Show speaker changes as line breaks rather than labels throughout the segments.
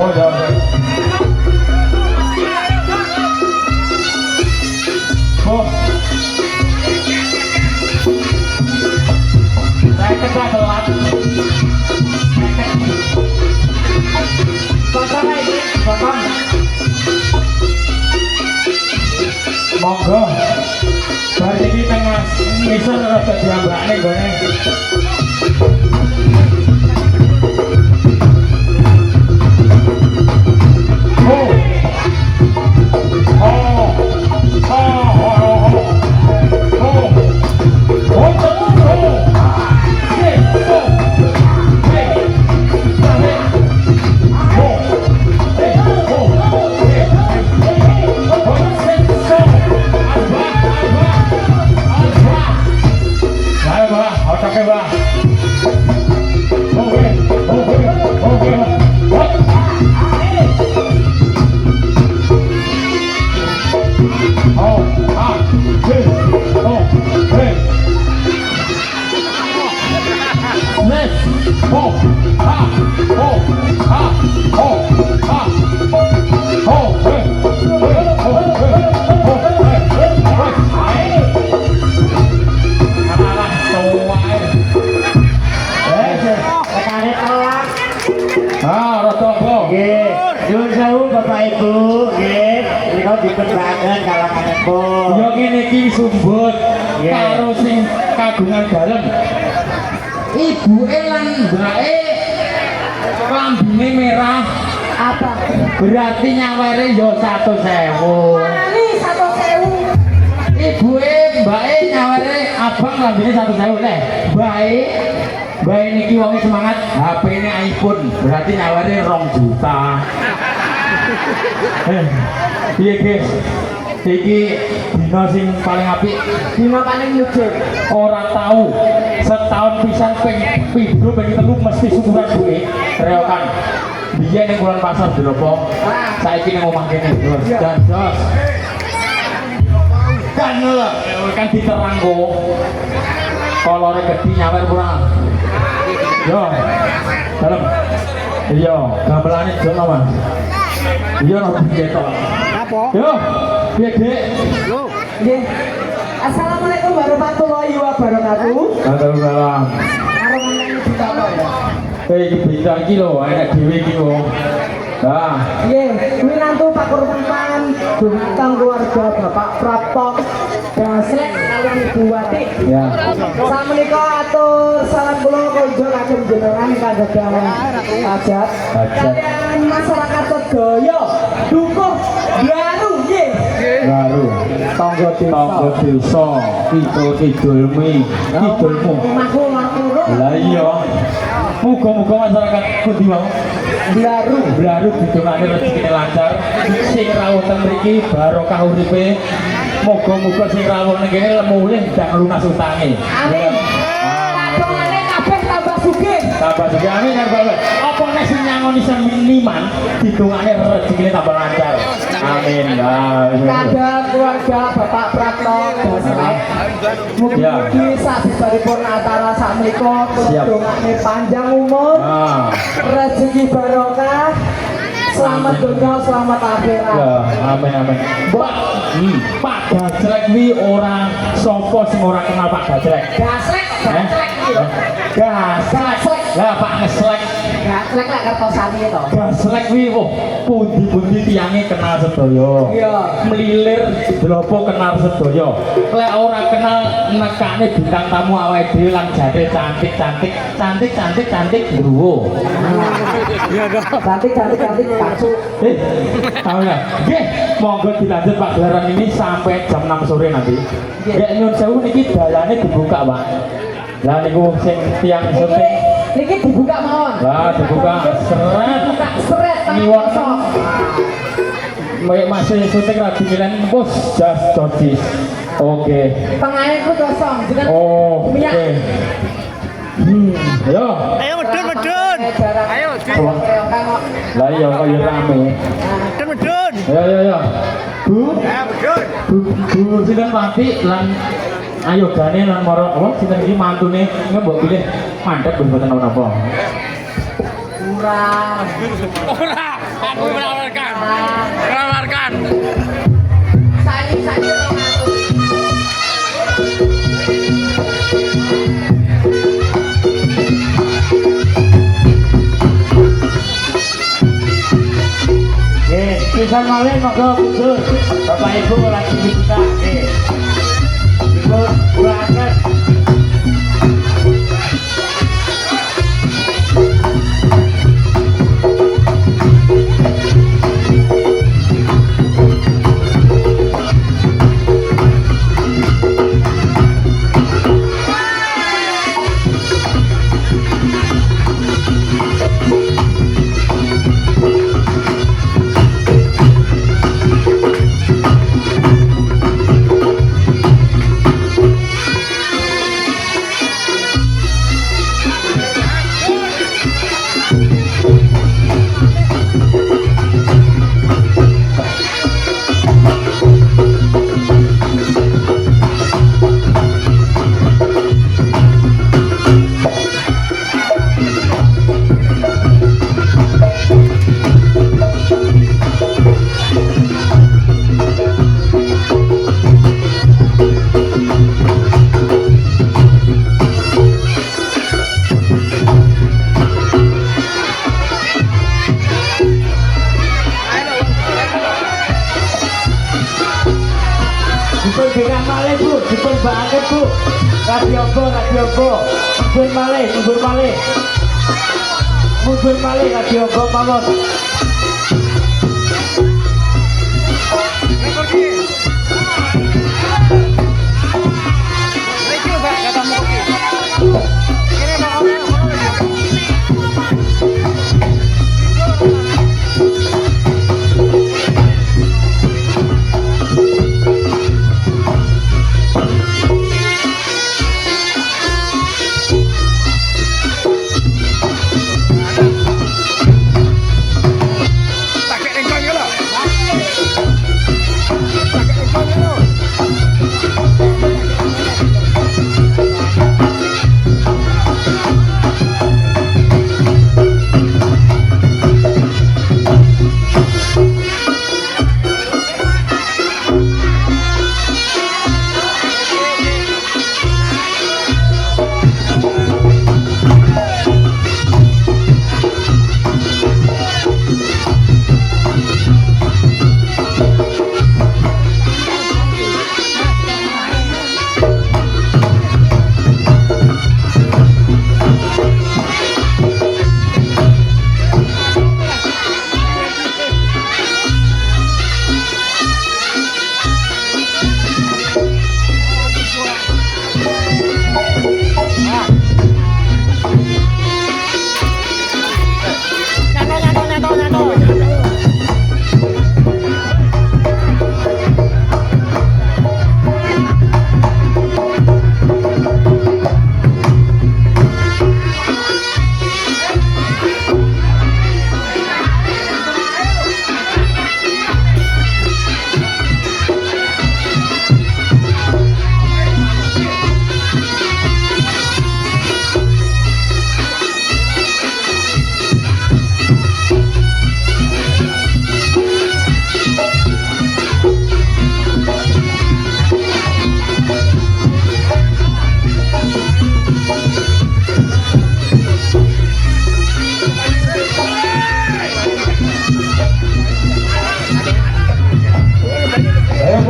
Oh, ya. Oh. Saya tepat telat. Potong ini, potong. Monggo. Bar iki tengah misal rada diambakne gone. Yo ngene iki sumbut karo sing kagungan dalem. Ibuke lan mbake lambine merah. Apa? Berarti nyawere yo 100.000. Mani 100.000. Ibuke mbake nyawere abang lambine 100.000 leh. Mbake niki wong semangat, HP-ne iPhone. Berarti nyawere 2 juta. Piye, guys? Iki dina sing paling apik, dina paling lucu. Ora tahu setahun pisan ping 7 ping 3 mesti syukuran duwe reokan. Biyen ning bulan pasar Dropo, saiki ning omah kene terus dan jos. Kan diterang kok. Kolore gedhi nyawer kurang. Yo. Dalem. Iya, gamelane jono, Mas. Iya ora diketok. Apa? Yo. Piye, Dik? Yo. Nggih. Assalamualaikum warahmatullahi wabarakatuh. Waalaikumsalam. Karo ngene ditapa ya? Iki bintang iki lho, enak dhewe iki lho. Nah, nggih, kuwi nantu Pak Kurpan, bintang keluarga Bapak Prapto. Gasrek kalian Ibu Wati. Ya. Sakmenika atur salam kula konjo kagem jenengan kagem hajat. Kalian masyarakat sedaya dukuh baru nggih. Baru. Tangga desa, kidulmu. Omahku ngono. Lah iya. Muga-muga masyarakat pundi wae blaru didongakne rezekine lancar, sing rawuh teng mriki barokah uripe. Moga-moga sing rawuh ning kene mulih dak lunas utange. Amin. Kadongane kabeh tambah sugih. Tambah sugih amin ya Bapak. Apa nek sing nyangoni seniman didongakne rezekine tambah lancar. Amin. Kadang keluarga Bapak Prapto Gasrek. Mugi-mugi sabibaripun acara sakmenika dongakne panjang umur. Rezeki barokah. Selamat dunia, selamat akhirat. Ya, amin amin. Pak Gasrek kuwi ora sapa sing ora kenal Pak Gasrek. Gasrek. Gasrek. Lah Pak Gasrek. Gasrek lek kertosane to. Gasrek kuwi pundi-pundi tiyange kenal sedaya. Iya. Melilir Dropo kenal sedaya. Lek ora kenal nekane bintang tamu awake dhewe lan jare cantik bruwo. Iya toh. Cantik kacu. Tahu enggak? Nggih, monggo dilanjut Pak gelaran ini sampai jam 6 sore nanti. Nggih nyun sewu niki dalane dibuka, Pak. Lah niku sing tiyang syuting niki dibuka mawon. Lah dibuka seret niwon sok. Masih syuting lagi milen bos jas jodis. Oke. Tengahe ku kosong jeneng. Oke. Ayo medun. Ayo. Lah iya kok ya rame. Medun. Ayo. Bu. Bu sinten Pati lan ayo gane lan moro apa sinten iki mantune mbok pilih mandhek mboten napa.
kurang.
Ora, aku menawarkan. Menawarkan.
Saja 200.
Pisan malih monggo mundur. Bapak Ibu lagi dibuka. Ibu berangkat. Dipun malih Bu, dipun banget Bu. Radio Go. Mundur malih. Mundur malih Radio Go mawon.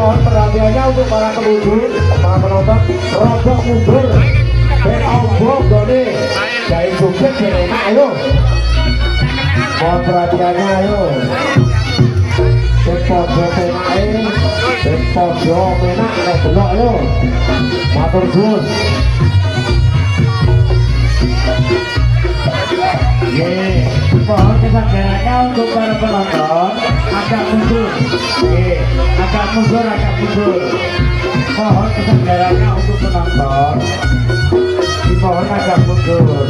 mohon perhatiannya untuk para pengunjung, para penonton, rodok mundur ben ombong gone gawe joget ben enak. Ayo mohon perhatiannya, ayo ben podo penake, ben podo menak nek delok. Ayo matur suwun. Mohon kesadarannya untuk para penonton agak mundur, agak mundur. Mohon kesadarannya untuk penonton, dimohon agak mundur.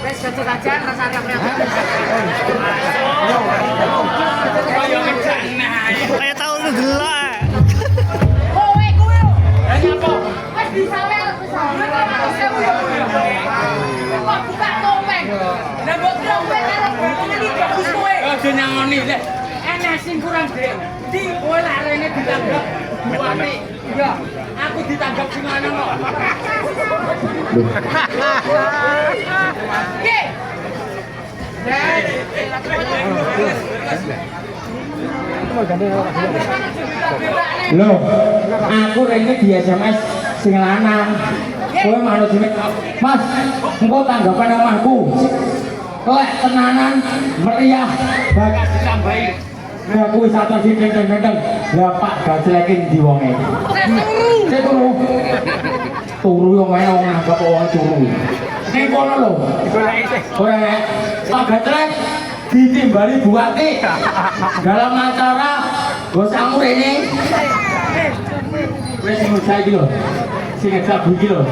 Wes kecil aja rasanya
Kayak tahu lu delak.
kowe kuwi lho.
Lah nyapa?
Wes disawel kok buka topeng. Lah mbok topeng karo balunge iki bagus kowe.
Aja nyangoni le.
Enak sing kurang dek. Di kowe larene ditangkap. Buati. Ya, aku ditangkap sing lanang kok. Oke.
Loh, aku rene di SMS sing lanang. Kowe manut jeneng Mas, engko tanggapan omahku. Lek tenanan meriah bagus ditambahi. Lah kuwi satu sing gendeng-gendeng. Lah Pak gajlekin ndi wonge? Sik turu. Turu yo wae wong anggap wong turu. Ning kono lho. Ora nek Pak gajlek ditimbali buati. Dalam acara gosamu rene. Wes sing usah iki lho. Sing ngejak iki lho.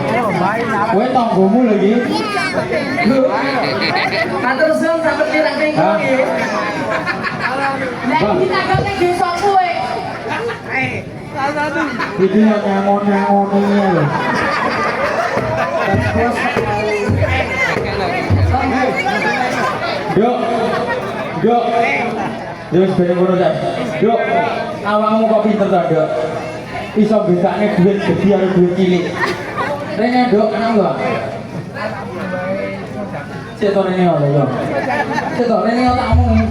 Kowe tanggomu lho iki.
Matur suwun sampe pirang-pirang iki. Lah ditangkap ning desa kowe.
Iki yo nyangon-nyangon iki lho. Dok. Dok. Yo sebenarnya ngono ta. Dok, awakmu kok pinter ta, Dok? Iso bedakne duit gede karo duit cilik. Rene, Dok, ana enggak? Cek to rene lho, yo. Cek to rene tak omong.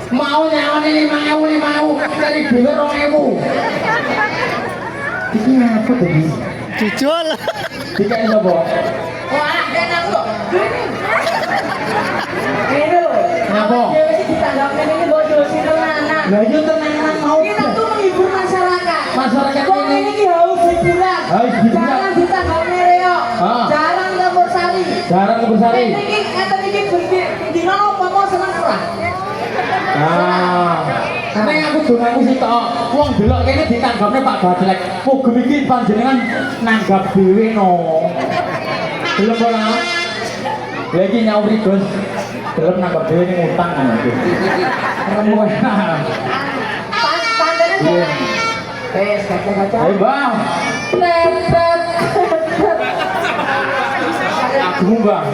Mau nyawane 5.000 dari dhewe 2.000. Iki ngapa tadi?
Jujul.
Dikai sapa?
Wah, kenang kok. Ini lho.
Ngapa?
Dewe iki ditanggap ning iki bojo sing lanang.
Lah yo tenanan mau.
Kita tuh menghibur masyarakat.
Masyarakat
Wong
ini.
ini ki haus hiburan.
Haus hiburan.
Jangan ditanggap nereo.
Ah.
Jarang campur sari.
Jarang kebesari.
Ini ngeten iki dino apa seneng ora?
Nah, nek aku dongaku sih tok. Wong delok kene ditanggapne Pak Gajlek. Pugem iki panjenengan nanggap dhewe no. Belum ora. Lah iki nyauri Gus. Belum nanggap dhewe ning utang kan iki. Remu enak.
Pandene
Iya.
wes kaca-kaca.
Ayo, Bang.
Tet.
Tunggu, Bang.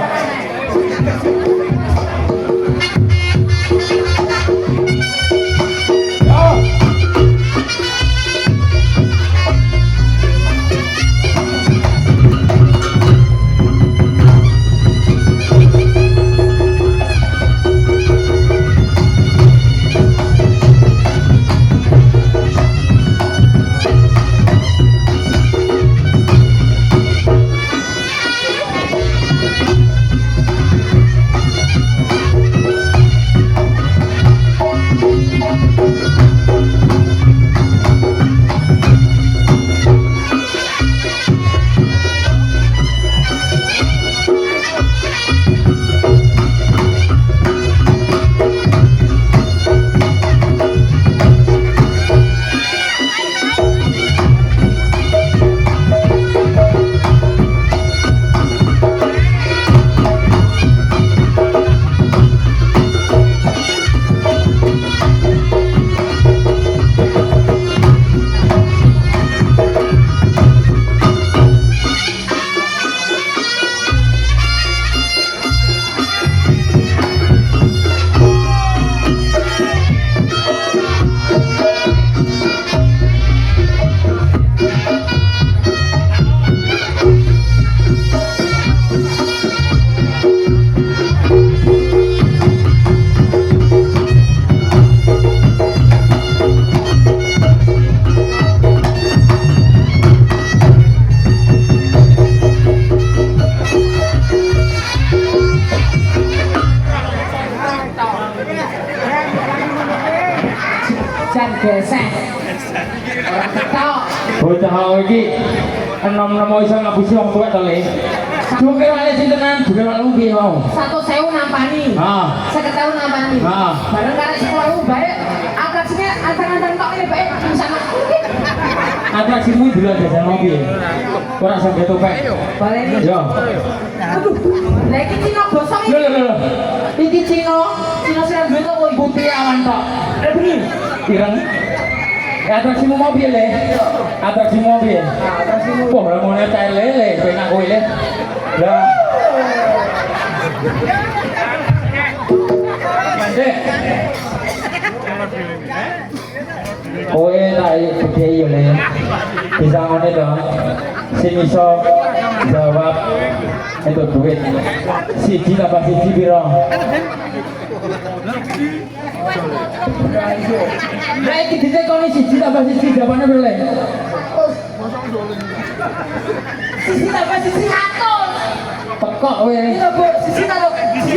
gesek. Ora ketok.
Bocah iki enom-enom iso ngapusi wong tuwek to le. Duke wale sintenan, duke wale piye mau?
100.000 nampani.
Heeh.
50.000 nampani.
Heeh.
Bareng karo 10.000 bae. Atraksine antang-antang tok ini bae sama.
Atraksimu dulu aja sama piye? Ora sampe topek.
Baleni.
Yo.
Aduh. Lah iki Cina gosong
Lho
iki.
lho lho.
Iki Cina sira duwe kok kowe
Putih awan tok. Bener. Ireng. Atraksimu mau piye le? Atraksimu mau piye?
Atraksimu.
Wah, ora mau nyetel lele, penak kowe le. Lah. Mandek. Kowe tak gede yo le. Bisa ngene dong. Sing iso jawab itu duit. Siji tambah siji piro? Lah iki ditekoni siji tambah siji jawabane piro le?
Sisi tambah sisi 100.
Pekok kowe.
Iya, Bu. Sisi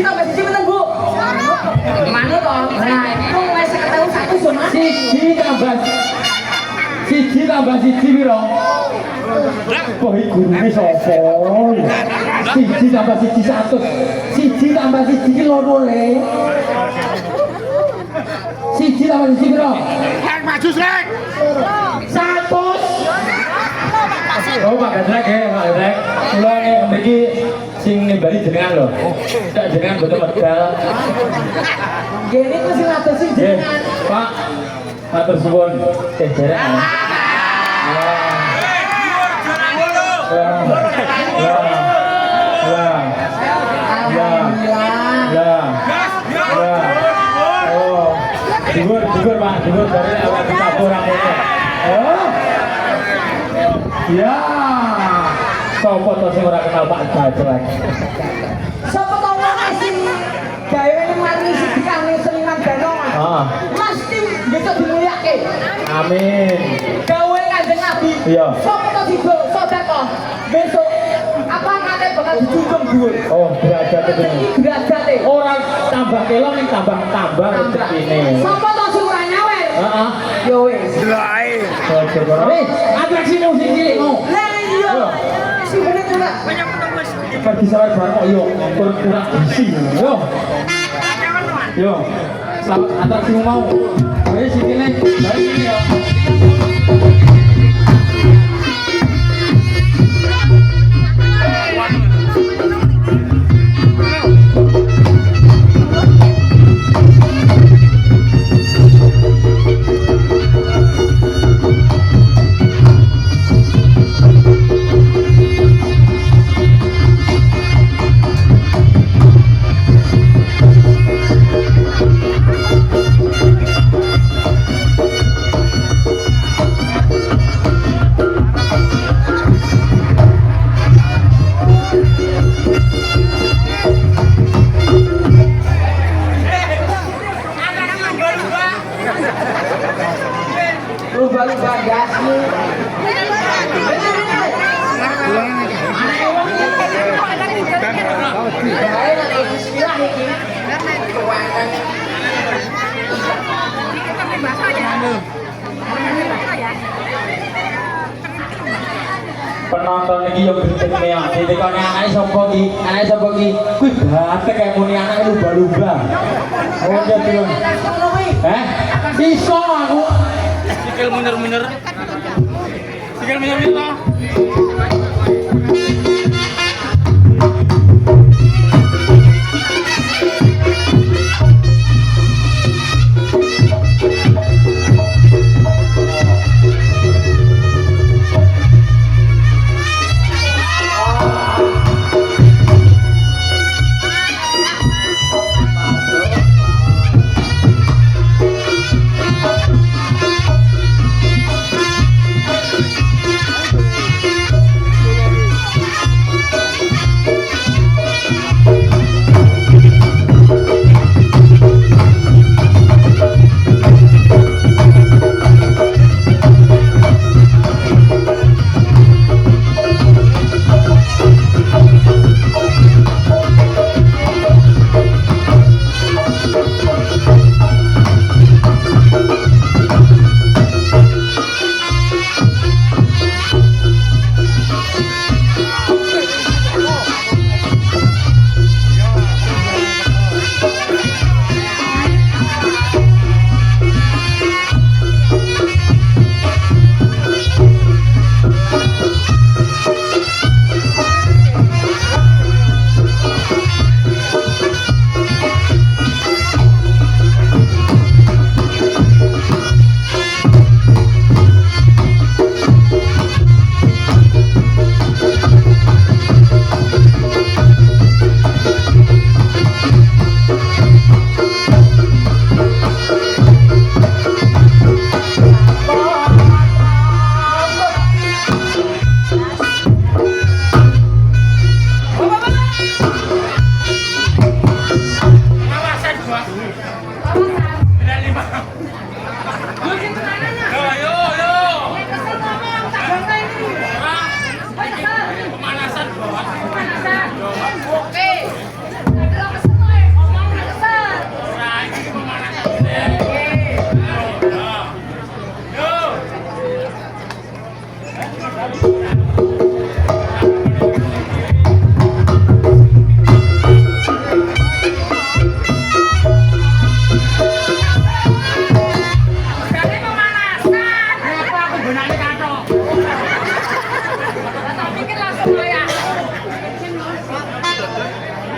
tambah sisi bener, Bu. Mana toh? Nah, itu wis 50.000 cuma.
Siji tambah siji piro? Wah, iki gurune sapa? Siji tambah siji 100. Siji tambah siji ki loro le. Siji tambah siji piro?
Rek maju rek.
100. Oh, Pak Gadrek ya, Pak Gadrek. Kula mriki sing nimbali jenengan lho. Tak jenengan boten medal.
Gini tuh sing atas sing
Nggih,
jenengan.
Pak. Matur suwun. Derek. Dhuwur Pak, dhuwur dari awal dikabur rambutnya. Oh. Ya. Sopo to sing ora kenal Pak Gadrek?
Sapa to wong sing gawe ning mari sing kang seniman danong.
Heeh.
Mesti bisa dimulyake.
Amin.
Gawe Kanjeng Nabi.
Iya.
Sapa to sing sedekah besok apa kate bakal dijunjung dhuwur.
Oh, derajat itu.
Iki derajate.
Orang tambah kilo nih tambah rezekine.
Sapa to sing ora nyawer?
Heeh.
Yo wis.
Oke, wis. Atraksi musik iki mau.
Lah iya. Sing bener ora.
Pergi sawar bareng kok yo kurang gizi. Yo. Yo. Selamat atraksi mau. Wis sikile bari iki yo.
Lumba-lumba gasmu. Bismillah iki.
Penonton iki yo gendeng ya. Ditekone anake sapa iki? Anake sapa iki? Kuwi batek kaya muni anake lumba-lumba. Oh, jadi. Iso aku.
Sikil mundur-mundur. Sikil mundur-mundur.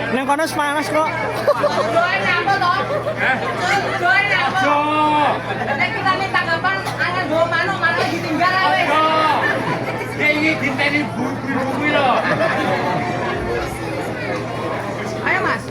Neng kono panas kok.
Join apa toh? Join apa?
Jo.
Nek kita nih tanggapan angan bawa manuk ditinggal ae.
Jo. Ya ini diteni buru-buru lho.
Ayo Mas.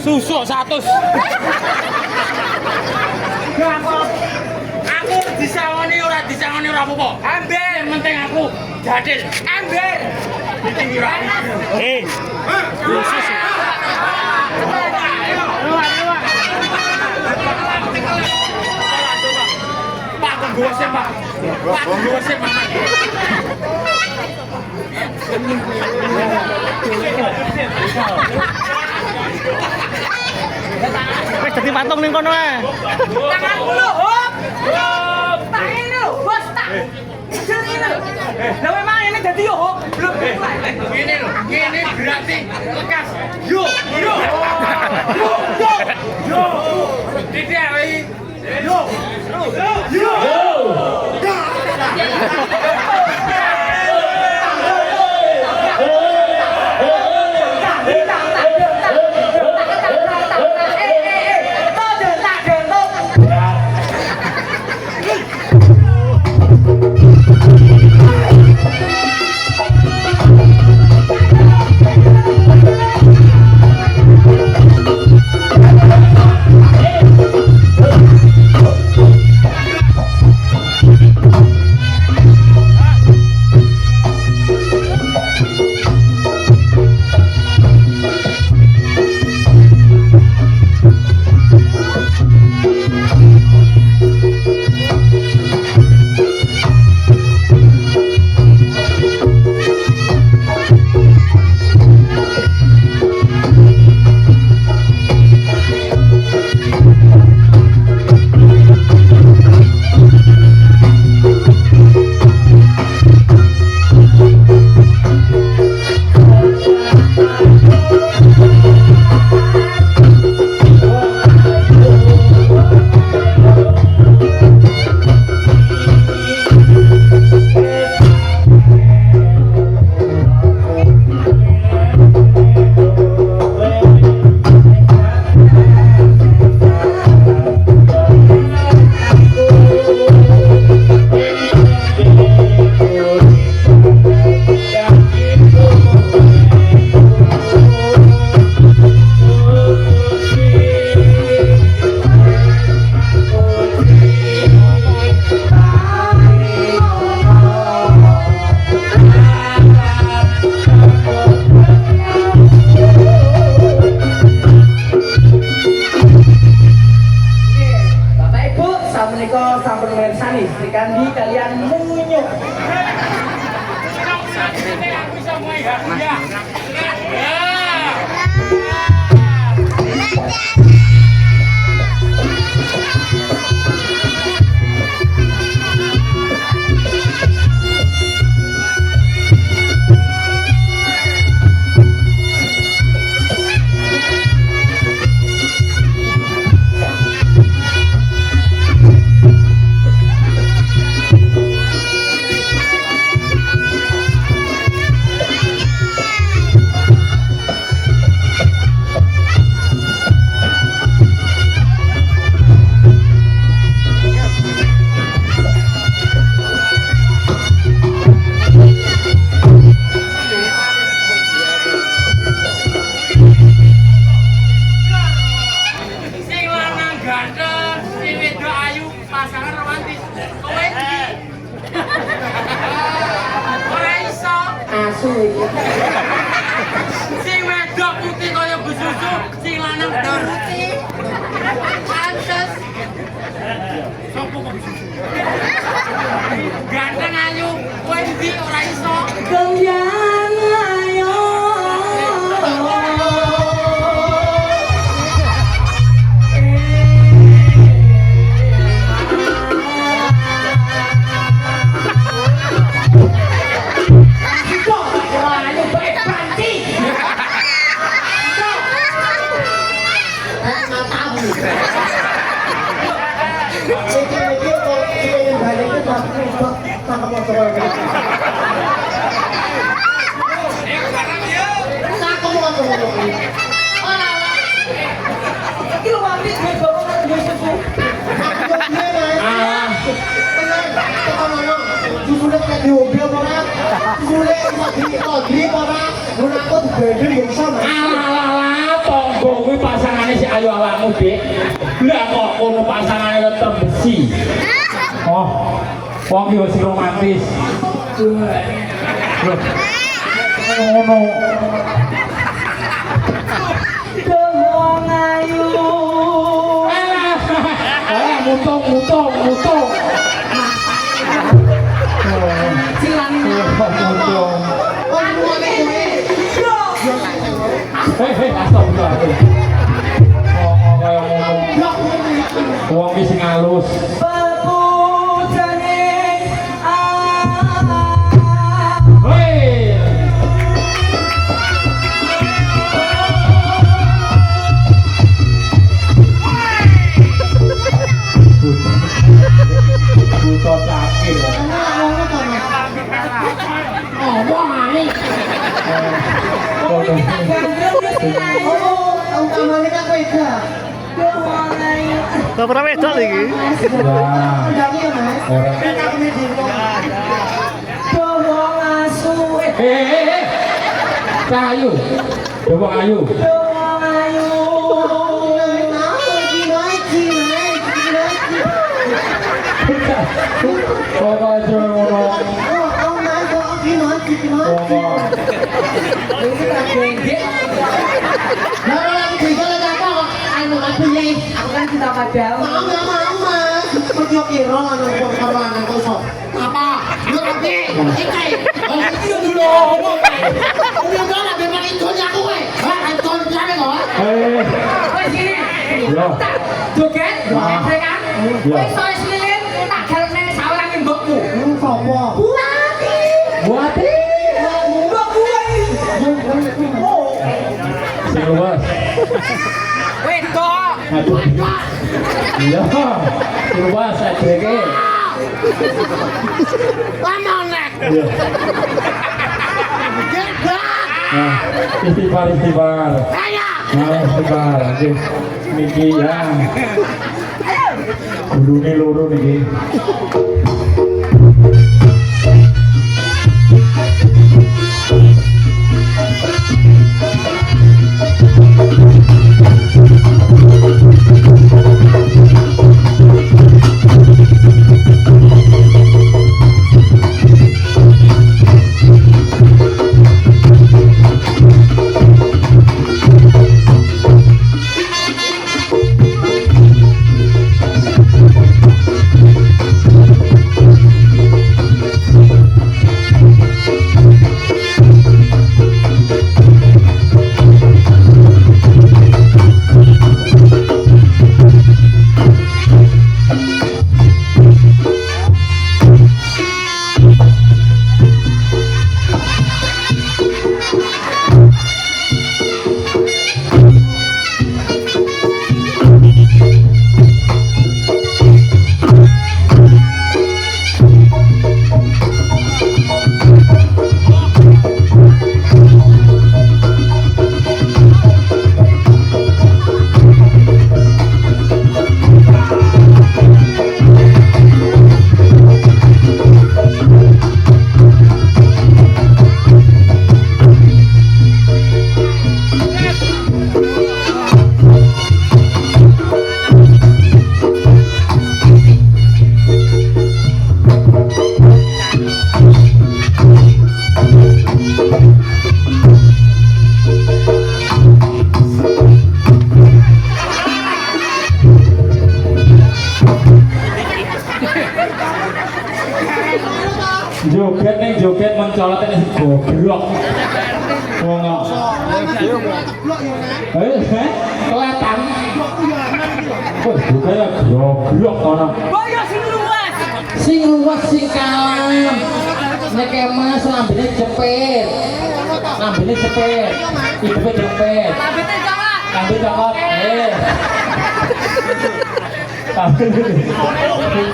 Susuk 100. Aku disawani ora apa-apa. Ember yang penting aku jadil. Ember. Pak, gosip Pak. Pak, gosip Pak.
Wes dadi patung ning kono ae.
Tangan dulu, hop. Tak ini lho, bos tak. Jadi ini lho. Lah memang ini jadi yo hop. Belum mulai.
Gini lho, gini berarti lekas. Yo. Tidak, yo.
pirsani dikanti kalian munyo.
Aku bisa mulai ya. Sing wedok putih kaya bususu, sing lanang Dorothy. Pantes. Sopo kok bususu? Ganteng ayu, kowe ndi ora iso.
Kalian ayo.
Alah, tonggo kuwi pasangane si ayu awakmu, Dik. Lah kok ngono pasangane tetep besi. Oh, wong iki wis romantis. Ngono.
Wong ayu.
Alah, mutung.
Silang.
Mutung. Hei, astagfirullah. Kaya ngono. Wong iki sing halus. Hei. Buto cakil.
Bapak wedok lagi.
Kayu. Coba ayu.
Aku kan cinta padamu. Wes gini. Tak joget, joget kan? Wes soal lilin tak galene sawerange mbokmu. Buati. Mbok kuwi.
Sing luas.
Wedok.
Iya. Sing luas ajeke.
Lamonek.
Iya. Nah, istighfar.
Saya.
Nah, istighfar. Niki ya. Gurune loro niki. Joget ning joget mencolot ini goblok. Wong kok. Kelihatan. Kok juga goblok ngono.
Boyo sing luas.
Sing luas sing kalem. Nek emas lambene cepet. Lambene cepet. Hidupe cepet.
Lambene coklat.
Lambe coklat.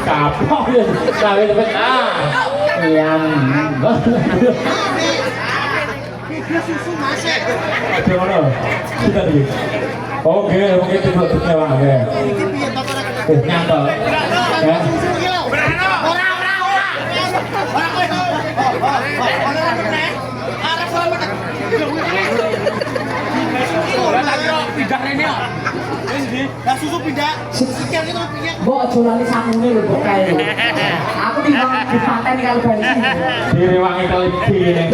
Kapok ya. Lambe cepet. Yang. Oke, mana? Kita dulu. Oke, mungkin itu bentuknya bang. Oke. Nyantol. Ya.
Mbok aja lali samune lho kok kae. Aku timbang dipaten karo bensin.
Direwangi kali ini.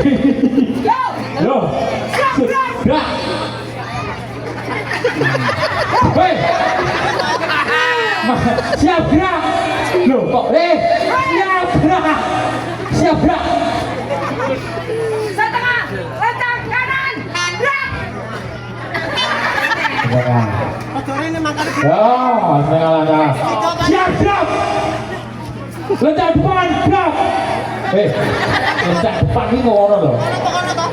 Yo. Gerak. Hei. Siap gerak. Loh kok siap gerak. Siap gerak.
Setengah, lencang kanan, gerak.
Oh, setengah. Siap gerak. Lencang depan gerak. Lencang depan ini ngono loh.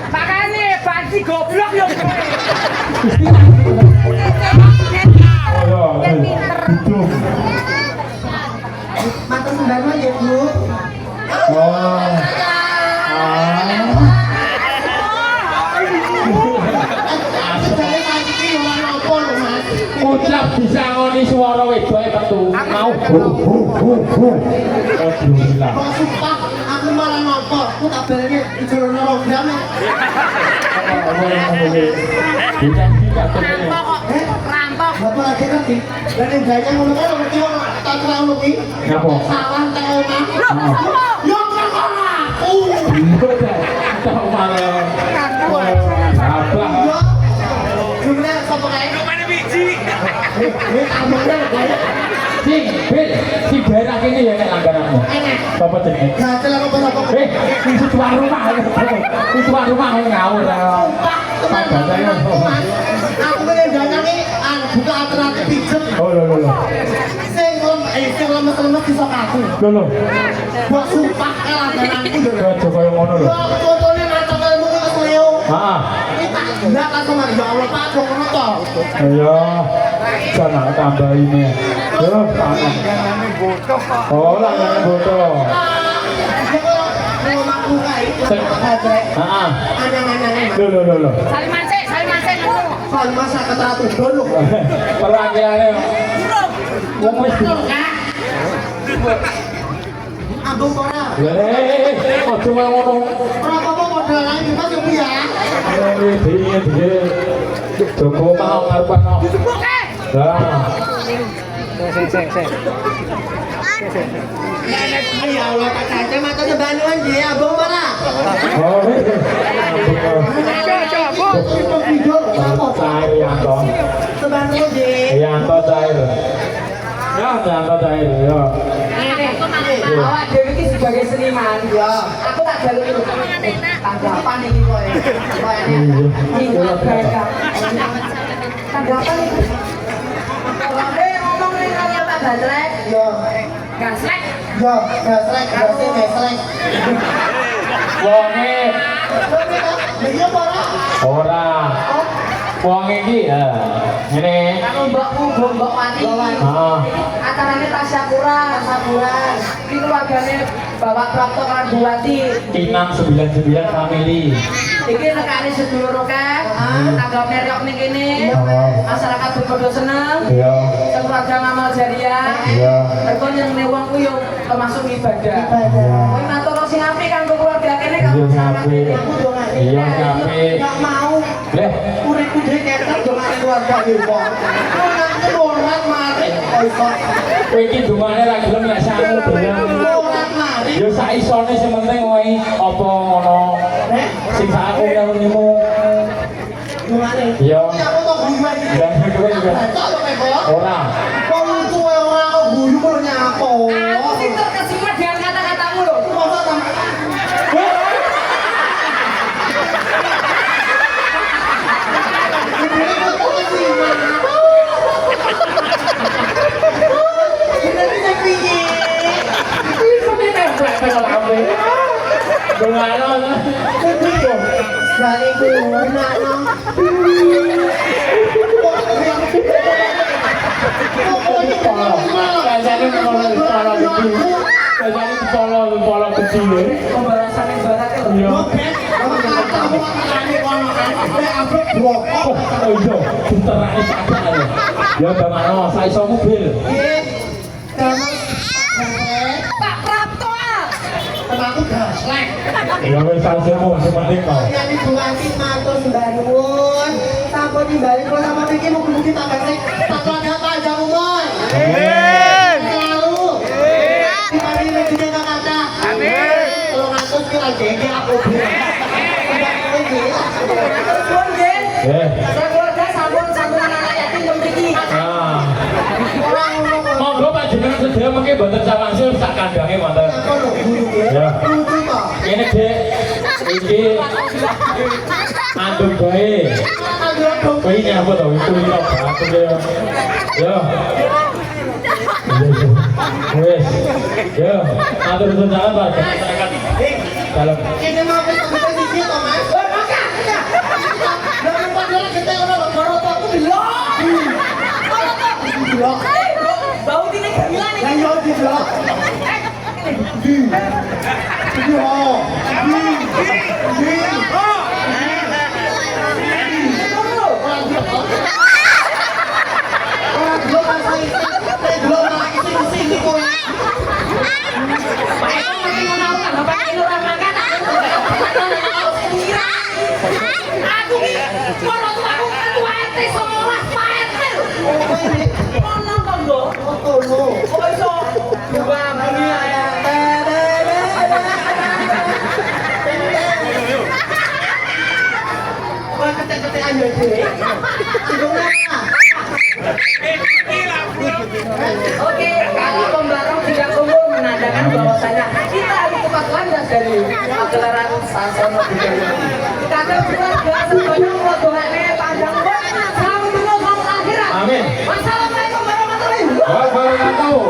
Makane banci goblok yo.
Oh, itu.
Matur sembahmu ya, Bu.
Oh. Ucap bisa ngoni suara wedoke metu. Mau. Oh, gila.
Sumpah, aku malah ngopo. Aku tak berani dijono program.
Rampok.
Bapak lagi kan di dan yang gaya ngono kan mesti wong tak terlalu ki.
Ngapa?
Salah tak omah. Yo kok aku.
Tak marah. Apa?
Yo. Gimana sapa kae?
Mana biji?
Amangnya gaya.
Sing daerah kene ya nek langgananmu. Apa jenenge?
Gatel aku berapa?
Itu tuan rumah. Itu tuan rumah ngawur.
Aku pengen dagangi buka alternatif pijet.
Oh lho.
Sing lemes-lemes iso aku.
Lho.
Mbok sumpah kalah dananku lho.
Aja kaya ngono lho.
Yo fotonya ngacak ilmu ke Leo.
Heeh.
Enggak langsung ya Allah Pak kok ngono to.
Ayo. Jangan tambah ini. Yo, panas. Oh, langganan bodoh.
Rumahku kae.
Heeh.
Anang-anang.
Lho.
Saliman sik.
Soal masa kata dulu.
Perwakilannya wong wis
Abang ora.
aja ngono.
Ora apa-apa modal lagi Mas yo ya.
Piye. Joko mau ngarepno. Lah.
Ya Allah Pak Caca mata sebanuan nggih abang ora.
Oh.
Coba.
Cair Yanto.
Sebanuan nggih.
Yanto cair. Ya, Yanto cair ya.
Awak dhewe iki sebagai seniman, ya. Aku tak jaluk tanggapan iki kok ya. Iki beragam. Tanggapan iki. Ngomong ning karo tak gajlek.
Yo.
Gaslek.
Yo, gaslek.
Wonge
Iya ora.
ora. Wong iki ya. Ngene.
Karo mbok Wati.
Heeh.
Acarane tasyakuran, saburan. Iki keluargane Bapak Prapto lan Bu Wati.
Inam 99 family.
Iki nekane sedulur akeh, tanggap meriok ning kene. Masyarakat berpodo seneng.
Iya.
Keluarga ngamal jariah.
Iya.
Mergo nyenenge wong ku yo termasuk ibadah. Kowe matur sing apik kanggo keluarga kene kanggo sahabat kene.
Iya, apik.
Enggak mau.
Leh,
Uripku dhewe ketok yo mari keluarga iki kok. Ora hormat mari kok iso.
kowe iki dungane ra gelem ya sangu dolan.
Hormat mari.
Ya sak isone sing penting kowe apa ngono. Sing sak aku nyemu.
Gimana?
Iya.
Aku tok guyu iki.
Ya kowe juga.
Cocok lho kok.
Ora.
Wong tuwa ora kok guyu kok nyapo.
Aku sing terkesima dengan kata-katamu lho.
Masa berani guna no.
Kayaknya kepala kecil.
Pembalasan yang berat ya.
Iya. Oh iya, puterane sakit aja. Ya bangano, saya iso mobil.
Pak Prapto ah.
Temanku gaslek.
Ya wis salsemu sing penting kok.
Yang ibu ngasih matur sembah nuwun. Sampun timbali kula sama niki mugi-mugi tambah sik tak keluarga panjang umur.
Amin.
Selalu. Diparingi rezeki kang kathah. Amin. 300 ki lagi iki aku.
Suwun nggih.
Eh.
Keluarga sampun anak yatim mriki.
Ah. Monggo panjenengan sedaya mengke boten sawangsul sak kandange wonten. Ya. Ini Dek. Iki andung bae. Bayi nyapa to itu iki aku ya. Ya. Wes. Ya, atur rencana Pak. Dalam.
Ini mau wis sampai sisi to, Mas. Wah, maka. Lah padahal kita ora baru aku belok. Belok.
Bau dine gamilan
Lah
iki.
yo di belok.
Aku ki mono tuh aku ketua RT 19 Pak RT. Mono to, Nduk. Kok iso buka bunyi ya? Oke, kalau pembarong tidak umum menandakan bahwasanya kita harus tepat landas dari pagelaran Sasono Budaya. Kadang keluarga semuanya mau doanya panjang umur, selamat dulu selamat akhirat.
Amin.
Wassalamualaikum warahmatullahi wabarakatuh.
Wabarakatuh.